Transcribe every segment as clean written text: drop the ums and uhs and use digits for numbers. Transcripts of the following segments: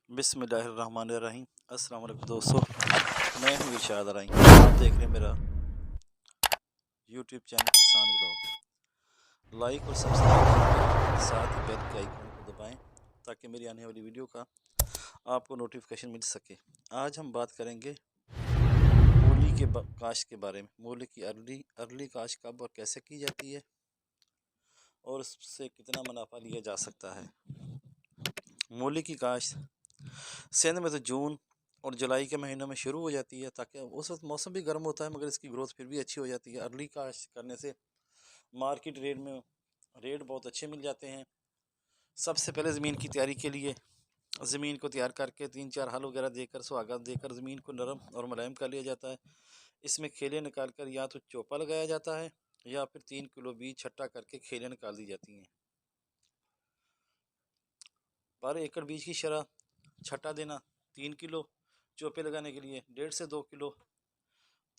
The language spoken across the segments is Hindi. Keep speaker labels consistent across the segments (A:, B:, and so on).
A: बिस्मिल्लाहिर्रहमानिर्रहीम। अस्सलाम वालेकुम दोस्तों, मैं हूँ इरशाद राई। आप देख रहे हैं मेरा यूट्यूब चैनल किसान ब्लॉग। लाइक और सब्सक्राइब कीजिए, साथ ही बेल के आइकन को दबाएं ताकि मेरी आने वाली वीडियो का आपको नोटिफिकेशन मिल सके। आज हम बात करेंगे मूली के काश्त के बारे में। मूली की अर्ली काश्त कब और कैसे की जाती है और उससे कितना मुनाफा लिया जा सकता है। मूली की काश्त सिंध में तो जून और जुलाई के महीनों में शुरू हो जाती है, ताकि उस वक्त मौसम भी गर्म होता है मगर इसकी ग्रोथ फिर भी अच्छी हो जाती है। अर्ली काश्त करने से मार्केट रेट में रेट बहुत अच्छे मिल जाते हैं। सबसे पहले ज़मीन की तैयारी के लिए ज़मीन को तैयार करके 3-4 हल वगैरह देकर सुहागा देकर ज़मीन को नरम और मुलायम कर लिया जाता है। इसमें खेलें निकाल कर या तो चौपा लगाया जाता है या फिर 3 किलो बीज छट्टा करके खेलें निकाल दी जाती हैं। पर एकड़ बीज की शरह छट्टा देना 3 किलो, चौपे लगाने के लिए 1.5 से 2 किलो।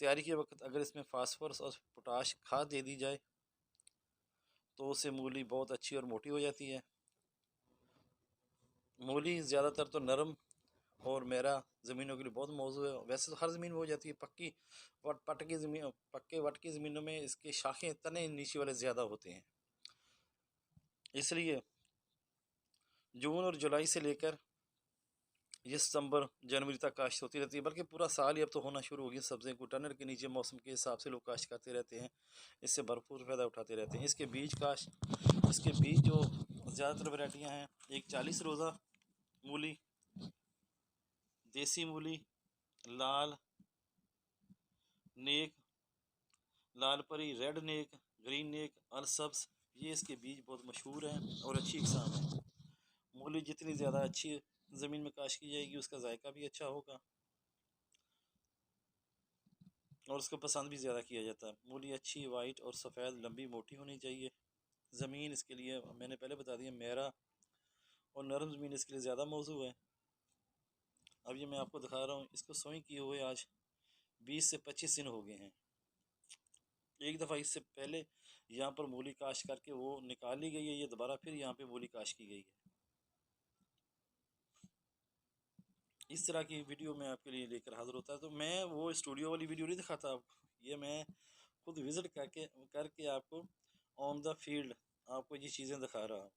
A: तैयारी के वक्त अगर इसमें फास्फोरस और पोटाश खाद दे दी जाए तो उससे मूली बहुत अच्छी और मोटी हो जाती है। मूली ज़्यादातर तो नरम और मेरा ज़मीनों के लिए बहुत मौजू है। वैसे तो हर ज़मीन में हो जाती है। पक्के वट की ज़मीनों में इसके शाखें तने नीचे वाले ज़्यादा होते हैं, इसलिए जून और जुलाई से लेकर ये सितंबर जनवरी तक काश्त होती रहती है। बल्कि पूरा साल ही अब तो होना शुरू हो गया। सब्जियों को टनर के नीचे मौसम के हिसाब से लोग काश्त करते रहते हैं, इससे भरपूर फ़ायदा उठाते रहते हैं। इसके बीज जो ज़्यादातर वैरायटियाँ हैं, एक 40 रोज़ा मूली, देसी मूली, लाल नेक, लाल परी, रेड नेक, ग्रीन नेक, अलसब्स, ये इसके बीज बहुत मशहूर हैं और अच्छी किस्म है। मूली जितनी ज़्यादा अच्छी ज़मीन में काश्त की जाएगी उसका जायका भी अच्छा होगा और उसको पसंद भी ज़्यादा किया जाता है। मूली अच्छी वाइट और सफ़ेद लंबी मोटी होनी चाहिए। ज़मीन इसके लिए मैंने पहले बता दिया, मेरा और नरम ज़मीन इसके लिए ज़्यादा मौजू है। अब ये मैं आपको दिखा रहा हूँ, इसको सोई किए हुए आज 20 से 25 दिन हो गए हैं। एक दफ़ा इससे पहले यहाँ पर मूली काश्त करके वो निकाल ली गई है, ये दोबारा फिर यहाँ पे मूली काश्त की गई है। इस तरह की वीडियो मैं आपके लिए लेकर हाजिर होता है। तो मैं वो स्टूडियो वाली वीडियो नहीं दिखाता आपको, ये मैं खुद विज़िट करके आपको ऑन द फील्ड आपको ये चीज़ें दिखा रहा हूँ।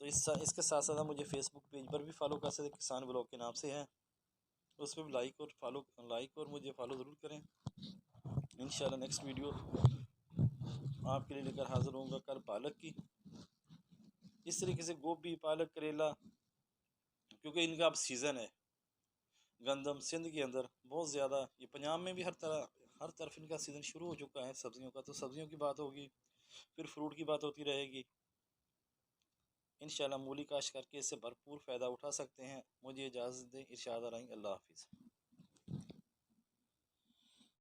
A: तो इसके साथ साथ आप मुझे फेसबुक पेज पर भी फॉलो कर सकते हैं, किसान ब्लॉग के नाम से है। उस पर भी लाइक और मुझे फॉलो ज़रूर करें। इंशाल्लाह नेक्स्ट वीडियो आपके लिए लेकर हाजिर होऊंगा कल पालक की। इस तरीके से गोभी, पालक, करेला, क्योंकि इनका अब सीज़न है। गंदम सिंध के अंदर बहुत ज़्यादा, ये पंजाब में भी हर तरफ इनका सीज़न शुरू हो चुका है सब्जियों का। तो सब्जियों की बात होगी, फिर फ्रूट की बात होती रहेगी। इंशाल्लाह मूली काश्त करके इससे भरपूर फ़ायदा उठा सकते हैं। मुझे इजाज़त दें। इरशाद राई। अल्लाह हाफिज़।